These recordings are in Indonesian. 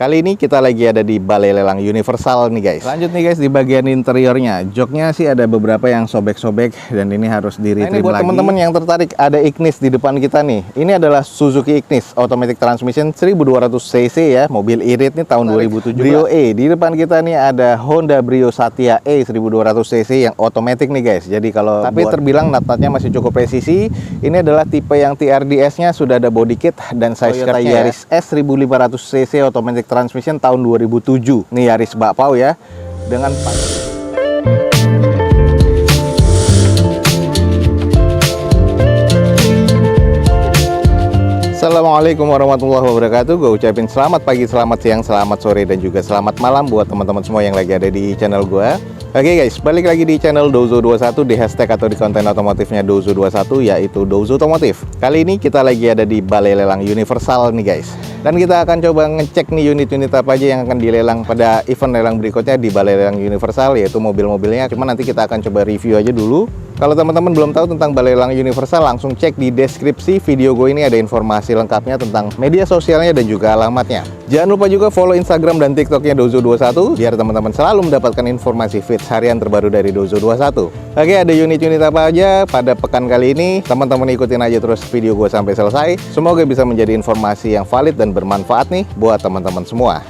Kali ini kita lagi ada di Balai Lelang Universal nih guys. Lanjut nih guys, di bagian interiornya. Joknya sih ada beberapa yang sobek-sobek dan ini harus di-retrim lagi. Ini buat teman-teman yang tertarik, ada Ignis di depan kita nih. Ini adalah Suzuki Ignis Automatic Transmission 1200 cc ya, mobil irit nih tahun 2017. Brio E. Di depan kita nih ada Honda Brio Satya E 1200 cc yang otomatis nih guys. Jadi kalau terbilang nat-natnya masih cukup presisi. Ini adalah tipe yang TRDS-nya sudah ada body kit dan size Toyota Yaris S 1500 cc automatic transmission tahun 2007. Nih Yaris bakpao ya, dengan Assalamualaikum warahmatullahi wabarakatuh. Gue ucapin selamat pagi, selamat siang, selamat sore, dan juga selamat malam buat teman-teman semua yang lagi ada di channel gue. Oke guys, balik lagi di channel Dozo21, di hashtag atau di konten otomotifnya Dozo21, yaitu Dozo Otomotif. Kali ini kita lagi ada di Balai Lelang Universal nih guys. Dan kita akan coba ngecek nih unit-unit apa aja yang akan dilelang pada event lelang berikutnya di Balai Lelang Universal, yaitu mobil-mobilnya. Cuma nanti kita akan coba review aja dulu. Kalau teman-teman belum tahu tentang Balai Lelang Universal, langsung cek di deskripsi video gue ini, ada informasi lengkapnya tentang media sosialnya dan juga alamatnya. Jangan lupa juga follow Instagram dan TikToknya Dozo21 biar teman-teman selalu mendapatkan informasi feeds harian terbaru dari Dozo21. Oke, ada unit-unit apa aja pada pekan kali ini? Teman-teman ikutin aja terus video gue sampai selesai. Semoga bisa menjadi informasi yang valid dan bermanfaat nih buat teman-teman semua.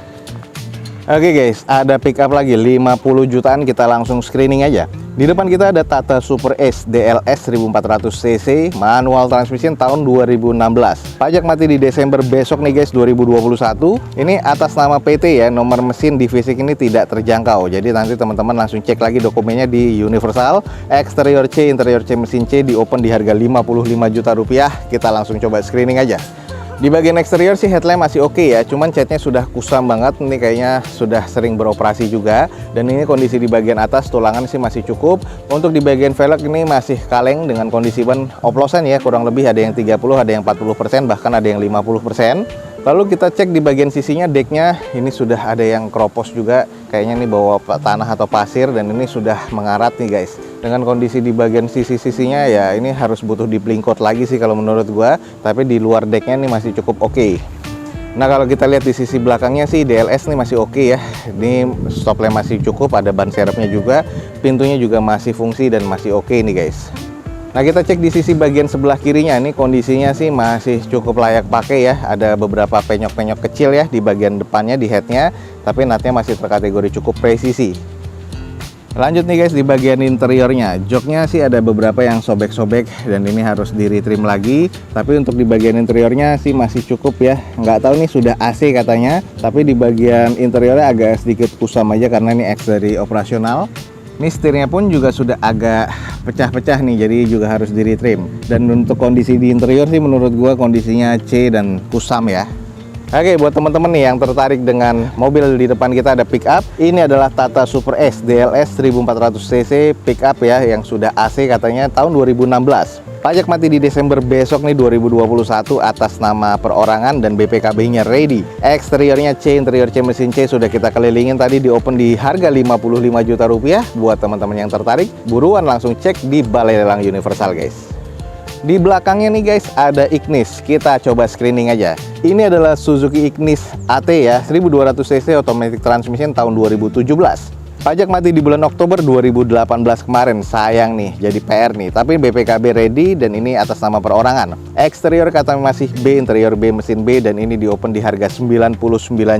Oke guys, ada pickup lagi 50 jutaan, kita langsung screening aja. Di depan kita ada Tata Super Ace DLS 1400 cc manual transmission tahun 2016. Pajak mati di Desember besok nih guys, 2021. Ini atas nama PT ya, nomor mesin di fisik ini tidak terjangkau. Jadi nanti teman-teman langsung cek lagi dokumennya di Universal. Eksterior C, interior C, mesin C di open di harga 55 juta rupiah. Kita langsung coba screening aja. Di bagian eksterior sih headlamp masih oke ya, cuman catnya sudah kusam banget, ini kayaknya sudah sering beroperasi juga. Dan ini kondisi di bagian atas tulangan sih masih cukup. Untuk di bagian velg ini masih kaleng dengan kondisi ban oplosan ya, kurang lebih ada yang 30, ada yang 40%, bahkan ada yang 50%. Lalu kita cek di bagian sisinya, decknya ini sudah ada yang keropos juga, kayaknya nih bawa tanah atau pasir, dan ini sudah mengarat nih guys. Dengan kondisi di bagian sisi-sisinya ya, ini harus butuh di coat lagi sih kalau menurut gua, tapi di luar decknya ini masih cukup oke. Nah kalau kita lihat di sisi belakangnya sih DLS nih masih oke ya. Ini stop lamp masih cukup, ada ban serepnya juga, pintunya juga masih fungsi dan masih oke nih guys. Nah kita cek di sisi bagian sebelah kirinya, ini kondisinya sih masih cukup layak pakai ya. Ada beberapa penyok-penyok kecil ya di bagian depannya, di headnya, tapi natnya masih terkategori cukup presisi. Lanjut nih guys, di bagian interiornya, joknya sih ada beberapa yang sobek-sobek dan ini harus di-retrim lagi. Tapi untuk di bagian interiornya sih masih cukup ya. Nggak tahu nih sudah AC katanya, tapi di bagian interiornya agak sedikit kusam aja karena ini X dari operasional. Ini setirnya pun juga sudah agak pecah-pecah nih, jadi juga harus di-retrim. Dan untuk kondisi di interior sih menurut gua kondisinya C dan kusam ya. Oke, buat teman-teman nih yang tertarik dengan mobil, di depan kita ada pickup. Ini adalah Tata Super Ace DLS 1400 cc pickup ya, yang sudah AC katanya tahun 2016. Pajak mati di Desember besok nih 2021 atas nama perorangan dan BPKB-nya ready. Eksteriornya C, interior C, mesin C sudah kita kelilingin tadi, di open di harga 55 juta rupiah. Buat teman-teman yang tertarik, buruan langsung cek di Balai Lelang Universal guys. Di belakangnya nih guys ada Ignis, kita coba screening aja. Ini adalah Suzuki Ignis AT ya, 1200 cc automatic transmission tahun 2017. Pajak mati di bulan Oktober 2018 kemarin, sayang nih, jadi PR nih. Tapi BPKB ready dan ini atas nama perorangan. Eksterior kata masih B, interior B, mesin B, dan ini di open di harga 99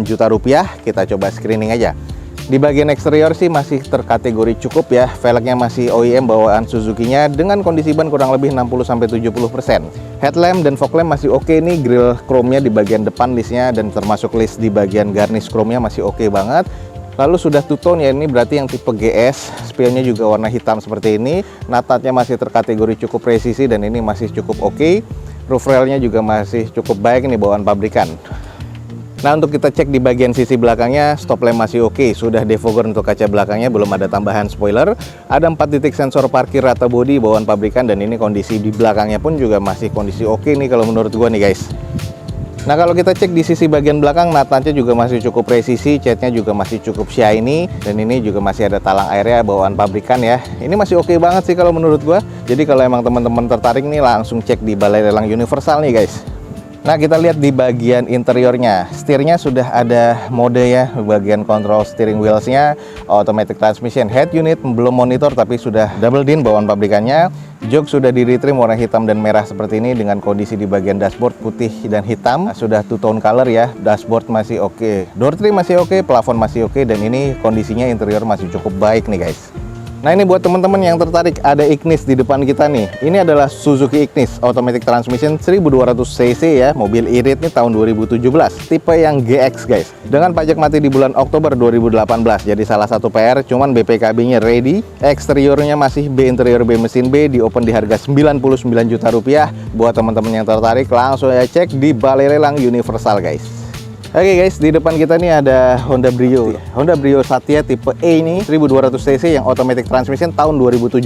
juta rupiah. Kita coba screening aja. Di bagian eksterior sih masih terkategori cukup ya, velgnya masih OEM bawaan Suzuki-nya dengan kondisi ban kurang lebih 60-70%. Headlamp dan fog lamp masih oke nih, grill chrome-nya di bagian depan listnya dan termasuk list di bagian garnish chrome-nya masih oke banget. Lalu sudah two-tone ya, ini berarti yang tipe GS, spionnya juga warna hitam seperti ini. Natatnya masih terkategori cukup presisi dan ini masih cukup oke. Roof railnya juga masih cukup baik nih bawaan pabrikan. Nah untuk kita cek di bagian sisi belakangnya, stop lamp masih oke, sudah defogger untuk kaca belakangnya, belum ada tambahan spoiler. Ada 4 titik sensor parkir rata bodi bawaan pabrikan dan ini kondisi di belakangnya pun juga masih kondisi oke nih kalau menurut gua nih guys. Nah kalau kita cek di sisi bagian belakang, natanya juga masih cukup presisi, catnya juga masih cukup shiny, dan ini juga masih ada talang airnya bawaan pabrikan ya. Ini masih oke banget sih kalau menurut gua. Jadi kalau emang teman-teman tertarik nih, langsung cek di Balai Lelang Universal nih guys. Nah, kita lihat di bagian interiornya. Setirnya sudah ada mode ya, bagian kontrol steering wheelsnya, automatic transmission. Head unit belum monitor tapi sudah double din bawaan pabrikannya. Jok sudah di retrim warna hitam dan merah seperti ini dengan kondisi di bagian dashboard putih dan hitam. Nah, sudah two tone color ya. Dashboard masih oke, door trim masih oke, plafon masih oke, dan ini kondisinya interior masih cukup baik nih guys. Nah, ini buat teman-teman yang tertarik, ada Ignis di depan kita nih. Ini adalah Suzuki Ignis Automatic Transmission 1200 cc ya, mobil irit nih tahun 2017, tipe yang GX guys. Dengan pajak mati di bulan Oktober 2018, jadi salah satu PR, cuman BPKB-nya ready. Eksteriornya masih B, interior B, mesin B, di open di harga 99 juta rupiah. Buat teman-teman yang tertarik, langsung ya cek di Balai Lelang Universal guys. Oke guys, di depan kita nih ada Honda Brio. Honda Brio Satya tipe E ini 1200 cc yang automatic transmission tahun 2017.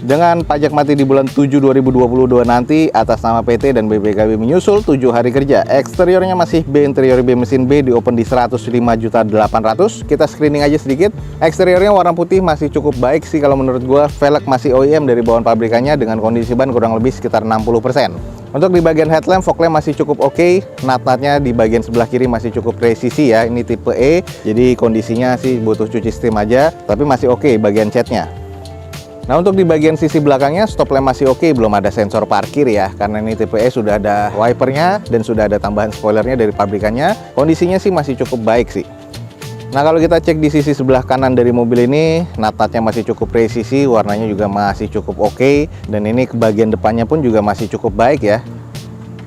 Dengan pajak mati di bulan 7 2022 nanti atas nama PT dan BPKB menyusul 7 hari kerja. Eksteriornya masih B, interior B, mesin B, di open di 105.800.000. Kita screening aja sedikit. Eksteriornya warna putih masih cukup baik sih kalau menurut gua. Velg masih OEM dari bawaan pabrikannya dengan kondisi ban kurang lebih sekitar 60%. Untuk di bagian headlamp, fog lamp masih cukup oke. Nat-natnya di bagian sebelah kiri masih cukup presisi ya. Ini tipe E, jadi kondisinya sih butuh cuci steam aja, tapi masih oke bagian catnya. Nah, untuk di bagian sisi belakangnya, stop lamp masih oke, belum ada sensor parkir ya. Karena ini tipe E sudah ada wipernya dan sudah ada tambahan spoilernya dari pabrikannya. Kondisinya sih masih cukup baik sih. Nah, kalau kita cek di sisi sebelah kanan dari mobil ini, nat-natnya masih cukup presisi, warnanya juga masih cukup oke, dan ini ke bagian depannya pun juga masih cukup baik ya.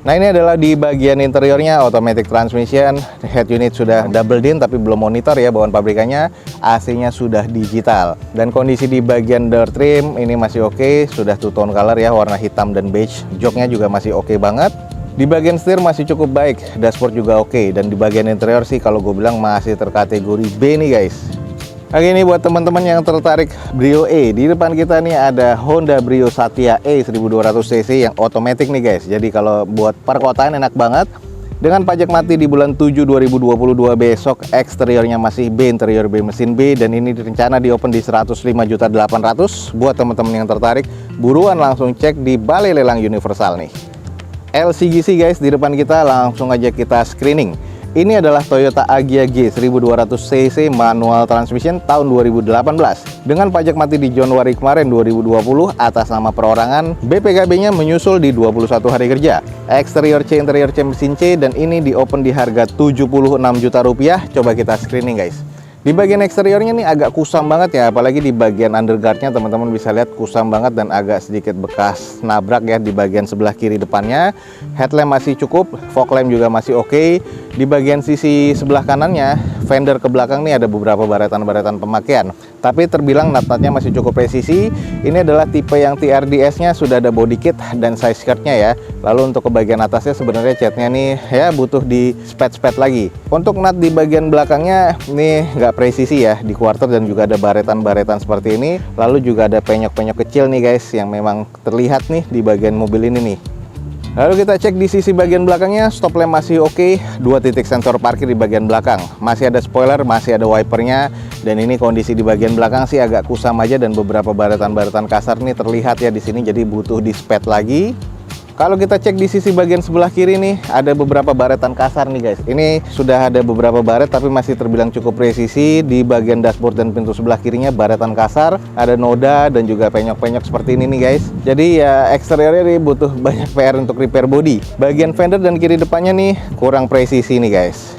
Nah, ini adalah di bagian interiornya, automatic transmission, head unit sudah double din tapi belum monitor ya bawaan pabrikannya, AC-nya sudah digital. Dan kondisi di bagian door trim ini masih oke, sudah two tone color ya, warna hitam dan beige. Joknya juga masih oke banget. Di bagian setir masih cukup baik, dashboard juga oke, dan di bagian interior sih kalau gue bilang masih terkategori B nih guys. Oke, ini buat teman-teman yang tertarik Brio E, di depan kita nih ada Honda Brio Satya E 1200 cc yang otomatis nih guys. Jadi kalau buat perkotaan enak banget. Dengan pajak mati di bulan 7 2022 besok, eksteriornya masih B, interior B, mesin B, dan ini direncana di open di 105.800.000. Buat teman-teman yang tertarik, buruan langsung cek di Balai Lelang Universal nih. LCGC guys, di depan kita langsung aja kita screening. Ini adalah Toyota Agya G 1200 cc manual transmission tahun 2018. Dengan pajak mati di Januari kemarin 2020 atas nama perorangan, BPKB-nya menyusul di 21 hari kerja. Eksterior C, interior C, mesin C, dan ini di open di harga 76 juta rupiah. Coba kita screening guys. Di bagian eksteriornya nih agak kusam banget ya, apalagi di bagian underguardnya teman-teman bisa lihat kusam banget dan agak sedikit bekas nabrak ya di bagian sebelah kiri depannya. Headlamp masih cukup, fog lamp juga masih oke. Di bagian sisi sebelah kanannya, fender ke belakang nih ada beberapa baretan-baretan pemakaian, tapi terbilang nat-natnya masih cukup presisi. Ini adalah tipe yang TRDS-nya sudah ada body kit dan side skirtnya ya. Lalu untuk ke bagian atasnya sebenarnya catnya nih ya butuh di spet-spet lagi. Untuk nut di bagian belakangnya nih nggak presisi ya di quarter, dan juga ada baretan-baretan seperti ini. Lalu juga ada penyok-penyok kecil nih guys yang memang terlihat nih di bagian mobil ini nih. Lalu kita cek di sisi bagian belakangnya, stop lamp masih oke, 2 titik sensor parkir di bagian belakang, masih ada spoiler, masih ada wipernya, dan ini kondisi di bagian belakang sih agak kusam aja dan beberapa baretan-baretan kasar nih terlihat ya di sini, jadi butuh di spet lagi. Kalau kita cek di sisi bagian sebelah kiri nih, ada beberapa baretan kasar nih guys. Ini sudah ada beberapa baret tapi masih terbilang cukup presisi. Di bagian dashboard dan pintu sebelah kirinya baretan kasar, ada noda dan juga penyok-penyok seperti ini nih guys. Jadi ya eksteriornya nih butuh banyak PR untuk repair body. Bagian fender dan kiri depannya nih kurang presisi nih guys.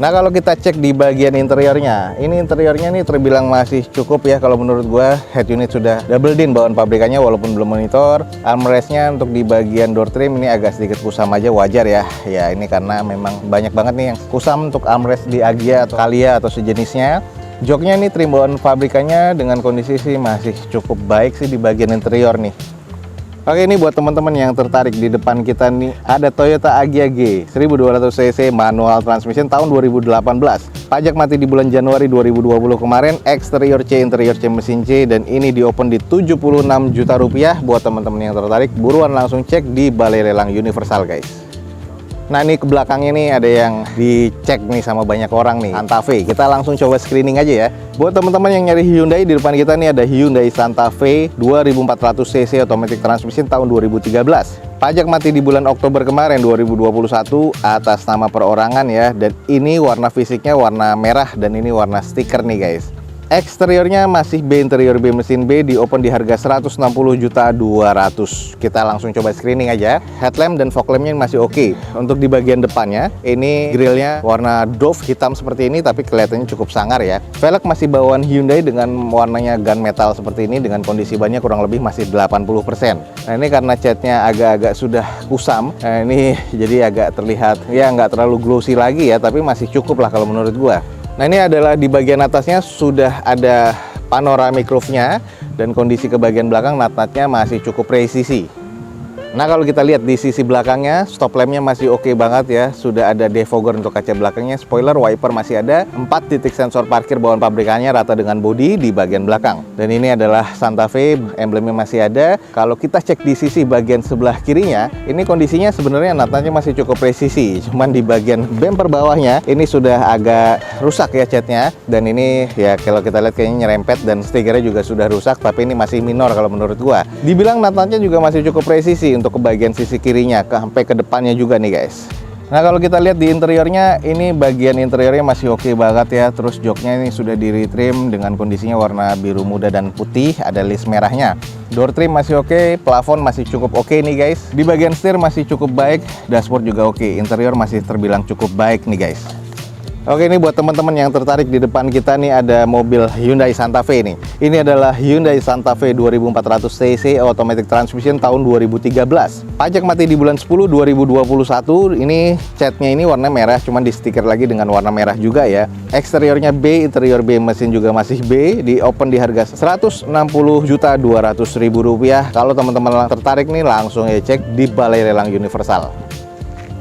Nah, kalau kita cek di bagian interiornya, ini interiornya nih terbilang masih cukup ya kalau menurut gua. Head unit sudah double din bawaan pabrikannya walaupun belum monitor. Armrestnya untuk di bagian door trim ini agak sedikit kusam aja, wajar ya. Ya ini karena memang banyak banget nih yang kusam untuk armrest di Agya atau Kalia atau sejenisnya. Joknya ini trim bawaan pabrikannya dengan kondisi sih masih cukup baik sih di bagian interior nih. Oke, ini buat teman-teman yang tertarik, di depan kita nih ada Toyota Agya G 1200 cc manual transmission tahun 2018. Pajak mati di bulan Januari 2020 kemarin, eksterior C, interior C, mesin C, dan ini di open di 76 juta rupiah. Buat teman-teman yang tertarik, buruan langsung cek di Balai Lelang Universal guys. Nah, ini ke belakang ini ada yang dicek nih sama banyak orang nih, Santa Fe. Kita langsung coba screening aja ya. Buat teman-teman yang nyari Hyundai, di depan kita nih ada Hyundai Santa Fe 2400 cc automatic transmission tahun 2013. pajak mati di bulan Oktober kemarin 2021 atas nama perorangan ya. Dan ini warna fisiknya warna merah dan ini warna stiker nih guys. Eksteriornya masih B, interior B mesin B, di open di harga 160.200.000. Kita langsung coba screening aja. Headlamp dan fog lampnya masih oke. Untuk di bagian depannya, ini grillnya warna doff hitam seperti ini, tapi kelihatannya cukup sangar ya. Velg masih bawaan Hyundai dengan warnanya gunmetal seperti ini, dengan kondisi bannya kurang lebih masih 80%. Nah ini karena catnya agak-agak sudah kusam, nah ini jadi agak terlihat ya nggak terlalu glossy lagi ya, tapi masih cukup lah kalau menurut gua. Nah ini adalah di bagian atasnya sudah ada panoramic roof-nya, dan kondisi ke bagian belakang nat-natnya masih cukup presisi. Nah kalau kita lihat di sisi belakangnya, stop lamp-nya masih oke banget ya. Sudah ada defogger untuk kaca belakangnya, spoiler, wiper masih ada, 4 titik sensor parkir bawaan pabrikannya rata dengan bodi di bagian belakang. Dan ini adalah Santa Fe, emblemnya masih ada. Kalau kita cek di sisi bagian sebelah kirinya, ini kondisinya sebenarnya nat-natnya masih cukup presisi. Cuman di bagian bumper bawahnya, ini sudah agak rusak ya catnya. Dan ini ya kalau kita lihat kayaknya nyerempet dan stikernya juga sudah rusak, tapi ini masih minor kalau menurut gua. Dibilang nat-natnya juga masih cukup presisi untuk ke bagian sisi kirinya, sampai ke depannya juga nih guys. Nah kalau kita lihat di interiornya, ini bagian interiornya masih oke banget ya. Terus joknya ini sudah di retrim dengan kondisinya warna biru muda dan putih, ada list merahnya. Door trim masih oke, plafon masih cukup oke nih guys. Di bagian setir masih cukup baik, dashboard juga oke. Interior masih terbilang cukup baik nih guys. Oke, ini buat teman-teman yang tertarik, di depan kita nih ada mobil Hyundai Santa Fe nih. Ini adalah Hyundai Santa Fe 2400 cc automatic transmission tahun 2013. Pajak mati di bulan 10 2021. Ini catnya ini warna merah, cuman di stiker lagi dengan warna merah juga ya. Eksteriornya B, interior B, mesin juga masih B. Di open di harga 160.200.000 rupiah. Kalau teman-teman tertarik nih, langsung ya cek di Balai Lelang Universal.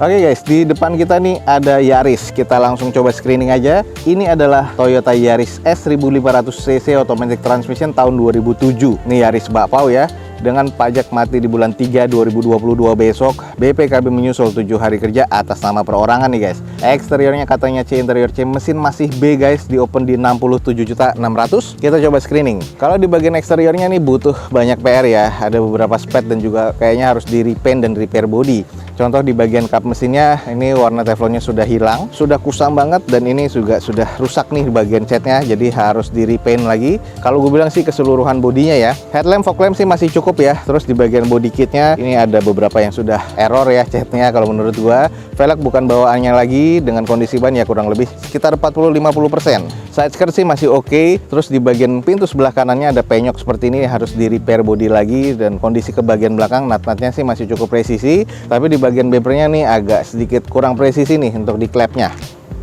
Oke guys, di depan kita nih ada Yaris. Kita langsung coba screening aja. Ini adalah Toyota Yaris S 1500 cc automatic transmission tahun 2007. Ini Yaris bakpao ya. Dengan pajak mati di bulan 3 2022 besok, BPKB menyusul 7 hari kerja atas nama perorangan nih guys. Eksteriornya katanya C, interior C, mesin masih B guys, di open di 67.600.000. Kita coba screening. Kalau di bagian eksteriornya nih butuh banyak PR ya. Ada beberapa spet dan juga kayaknya harus di repaint dan repair body. Contoh di bagian kap mesinnya, ini warna teflonnya sudah hilang, sudah kusam banget, dan ini juga sudah rusak nih di bagian catnya, jadi harus di repaint lagi. Kalau gue bilang sih keseluruhan bodinya ya. Headlamp, fog lamp sih masih cukup ya. Terus di bagian body kitnya ini ada beberapa yang sudah error ya catnya kalau menurut gua. Velg bukan bawaannya lagi, dengan kondisi ban ya kurang lebih sekitar 40-50%. Side skirt sih masih oke. Terus di bagian pintu sebelah kanannya ada penyok seperti ini, harus di repair body lagi, dan kondisi ke bagian belakang nat-natnya sih masih cukup presisi, tapi di bagian bumpernya nih agak sedikit kurang presisi nih untuk di klepnya.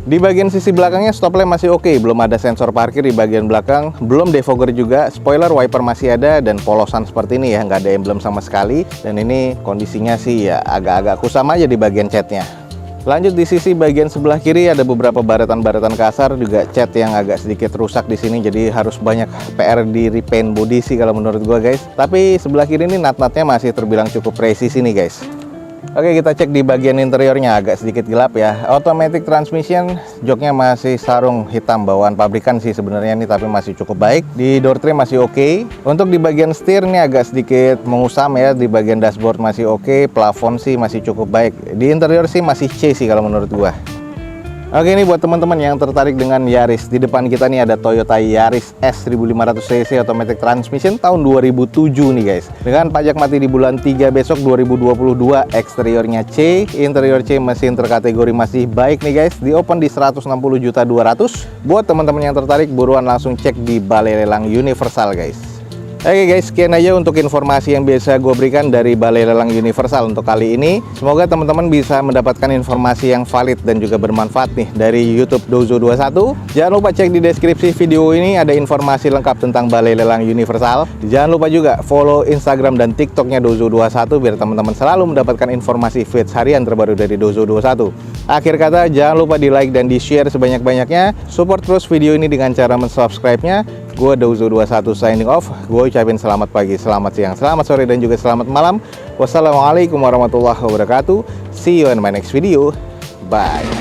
Di bagian sisi belakangnya stop lamp masih oke, belum ada sensor parkir di bagian belakang, belum defogger juga, spoiler, wiper masih ada, dan polosan seperti ini ya, nggak ada emblem sama sekali. Dan ini kondisinya sih ya agak-agak kusam aja di bagian catnya. Lanjut di sisi bagian sebelah kiri ada beberapa baretan-baretan kasar, juga cat yang agak sedikit rusak di sini, jadi harus banyak PR di repaint body sih kalau menurut gua guys. Tapi sebelah kiri ini nat-natnya masih terbilang cukup presisi nih guys. Oke, kita cek di bagian interiornya, agak sedikit gelap ya. Automatic transmission, joknya masih sarung hitam bawaan pabrikan sih sebenarnya nih, tapi masih cukup baik. Di door trim masih oke. Untuk di bagian setir nih agak sedikit mengusam ya. Di bagian dashboard masih oke. Plafon sih masih cukup baik. Di interior sih masih C sih kalau menurut gua. Oke, ini buat teman-teman yang tertarik dengan Yaris. Di depan kita nih ada Toyota Yaris S 1500 cc automatic transmission tahun 2007 nih guys. Dengan pajak mati di bulan 3 besok 2022, eksteriornya C, interior C, mesin terkategori masih baik nih guys. Di open di 160.200.000. Buat teman-teman yang tertarik, buruan langsung cek di Balai Lelang Universal guys. Oke guys, sekian aja untuk informasi yang biasa gue berikan dari Balai Lelang Universal untuk kali ini. Semoga teman-teman bisa mendapatkan informasi yang valid dan juga bermanfaat nih dari YouTube Dozo21. Jangan lupa cek di deskripsi video ini, ada informasi lengkap tentang Balai Lelang Universal. Jangan lupa juga follow Instagram dan TikToknya Dozo21 biar teman-teman selalu mendapatkan informasi feeds harian terbaru dari Dozo21. Akhir kata, jangan lupa di like dan di share sebanyak-banyaknya. Support terus video ini dengan cara mensubscribe-nya. Gue Dozo21 signing off. Gue ucapin selamat pagi, selamat siang, selamat sore, dan juga selamat malam. Wassalamualaikum warahmatullahi wabarakatuh. See you in my next video. Bye.